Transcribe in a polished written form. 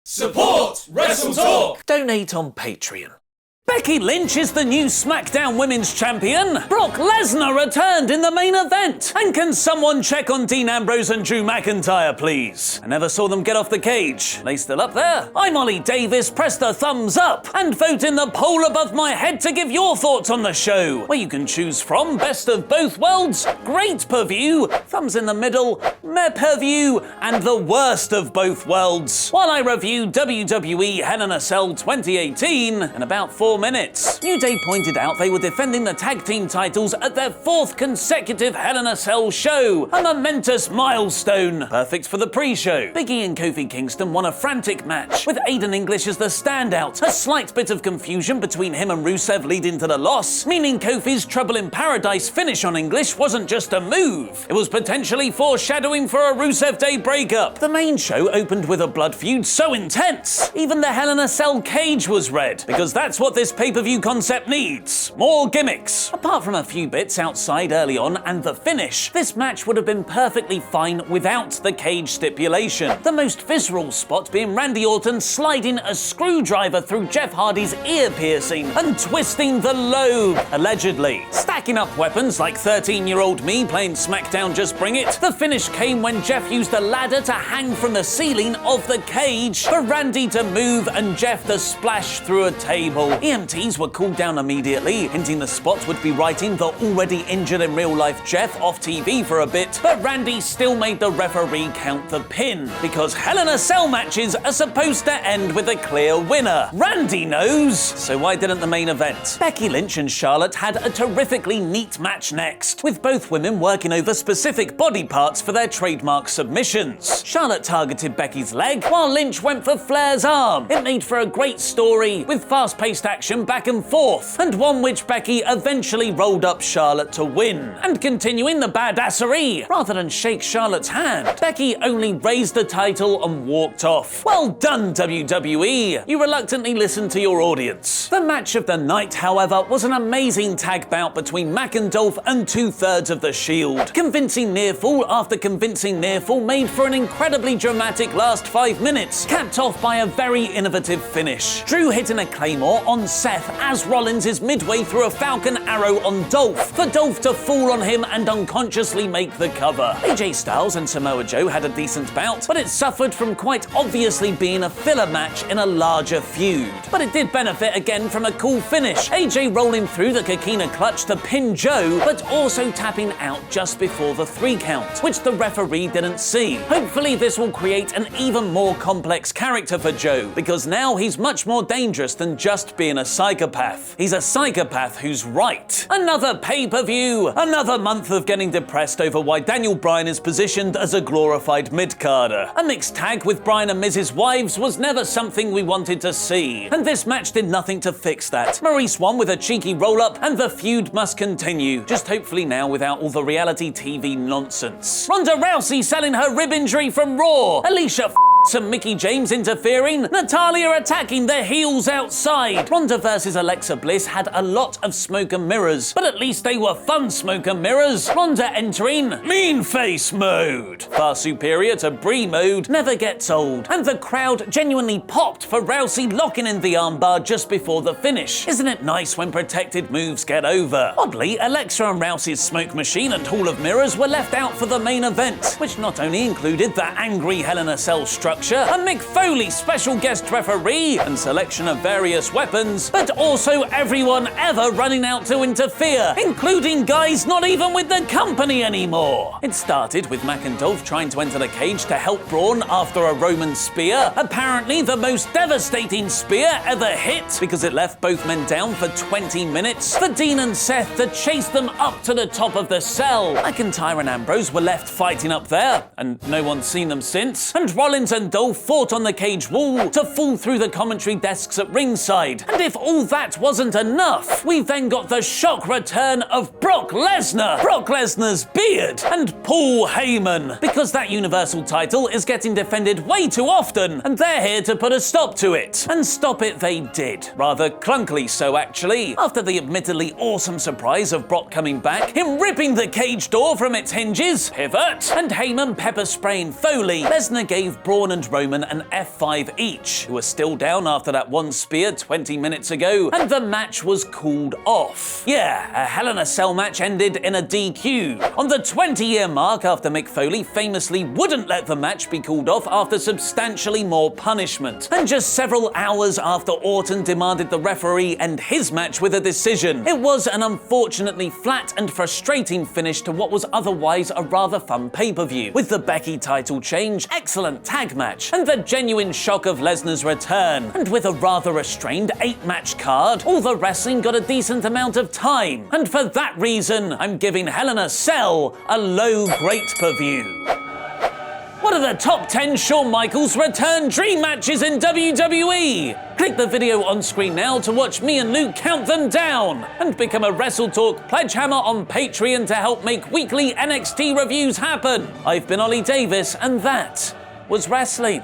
Support WrestleTalk! Donate on Patreon. Becky Lynch is the new SmackDown Women's Champion. Brock Lesnar returned in the main event. And can someone check on Dean Ambrose and Drew McIntyre, please? I never saw them get off the cage. Are they still up there? I'm Ollie Davis. Press the thumbs up and vote in the poll above my head to give your thoughts on the show, where you can choose from Best of Both Worlds, Great Per View, Thumbs in the Middle, Meh Per View, and the Worst of Both Worlds, while I review WWE Hell in a Cell 2018 in about 4 minutes. New Day pointed out they were defending the tag team titles at their 4th consecutive Hell in a Cell show, a momentous milestone, perfect for the pre-show. Big E and Kofi Kingston won a frantic match, with Aiden English as the standout. A slight bit of confusion between him and Rusev leading to the loss, meaning Kofi's Trouble in Paradise finish on English wasn't just a move, it was potentially foreshadowing for a Rusev Day breakup. The main show opened with a blood feud so intense, even the Hell in a Cell cage was red, because that's what this pay-per-view concept needs. More gimmicks. Apart from a few bits outside early on and the finish, this match would have been perfectly fine without the cage stipulation. The most visceral spot being Randy Orton sliding a screwdriver through Jeff Hardy's ear piercing and twisting the lobe, allegedly. Stacking up weapons like 13-year-old me playing SmackDown Just Bring It, the finish came when Jeff used a ladder to hang from the ceiling of the cage for Randy to move and Jeff to splash through a table. EMTs were called down immediately, hinting the spot would be writing the already injured in real life Jeff off TV for a bit, but Randy still made the referee count the pin, because Hell in a Cell matches are supposed to end with a clear winner. Randy knows! So why didn't the main event? Becky Lynch and Charlotte had a terrifically neat match next, with both women working over specific body parts for their trademark submissions. Charlotte targeted Becky's leg, while Lynch went for Flair's arm. It made for a great story, with fast-paced action back and forth, and one which Becky eventually rolled up Charlotte to win. And continuing the badassery, rather than shake Charlotte's hand, Becky only raised the title and walked off. Well done, WWE! You reluctantly listened to your audience. The match of the night, however, was an amazing tag bout between Mac and Dolph and 2/3 of the Shield. Convincing nearfall after convincing nearfall made for an incredibly dramatic last 5 minutes, capped off by a very innovative finish. Drew hitting a Claymore on Seth as Rollins is midway through a Falcon Arrow on Dolph, for Dolph to fall on him and unconsciously make the cover. AJ Styles and Samoa Joe had a decent bout, but it suffered from quite obviously being a filler match in a larger feud. But it did benefit again from a cool finish, AJ rolling through the Coquina clutch to pin Joe, but also tapping out just before the 3 count, which the referee didn't see. Hopefully this will create an even more complex character for Joe, because now he's much more dangerous than just being a psychopath. He's a psychopath who's right. Another pay-per-view! Another month of getting depressed over why Daniel Bryan is positioned as a glorified mid-carder. A mixed tag with Bryan and Miz's wives was never something we wanted to see, and this match did nothing to fix that. Maryse won with a cheeky roll-up, and the feud must continue, just hopefully now without all the reality TV nonsense. Ronda Rousey selling her rib injury from Raw, Alicia and Mickie James interfering, Natalya attacking the heels outside. Ronda versus Alexa Bliss had a lot of smoke and mirrors, but at least they were fun smoke and mirrors. Ronda entering mean face mode, far superior to Brie mode, never gets old, and the crowd genuinely popped for Rousey locking in the armbar just before the finish. Isn't it nice when protected moves get over? Oddly, Alexa and Rousey's smoke machine and Hall of Mirrors were left out for the main event, which not only included the angry Hell in a Cell structure, a Mick Foley special guest referee, and selection of various weapons, but also everyone ever running out to interfere, including guys not even with the company anymore. It started with Mac and Dolph trying to enter the cage to help Braun after a Roman spear, apparently the most devastating spear ever hit, because it left both men down for 20 minutes, for Dean and Seth to chase them up to the top of the cell. McIntyre and Ambrose were left fighting up there, and no one's seen them since, and Rollins and Dolph fought on the cage wall to fall through the commentary desks at ringside. And if all that wasn't enough, we've then got the shock return of Brock Lesnar, Brock Lesnar's beard, and Paul Heyman, because that Universal title is getting defended way too often, and they're here to put a stop to it. And stop it they did. Rather clunkily so, actually. After the admittedly awesome surprise of Brock coming back, him ripping the cage door from its hinges, pivot, and Heyman pepper spraying Foley, Lesnar gave Braun Braun and Roman an F5 each, who were still down after that one spear 20 minutes ago, and the match was called off. Yeah, a Hell in a Cell match ended in a DQ. On the 20-year mark after Mick Foley famously wouldn't let the match be called off after substantially more punishment. And just several hours after Orton demanded the referee end his match with a decision. It was an unfortunately flat and frustrating finish to what was otherwise a rather fun pay-per-view, with the Becky title change, excellent tag match, and the genuine shock of Lesnar's return. And with a rather restrained 8-match card, all the wrestling got a decent amount of time. And for that reason, I'm giving Hell in a Cell a low great per view. What are the top 10 Shawn Michaels return dream matches in WWE? Click the video on screen now to watch me and Luke count them down, and become a WrestleTalk pledge hammer on Patreon to help make weekly NXT reviews happen. I've been Ollie Davis, and that was wrestling.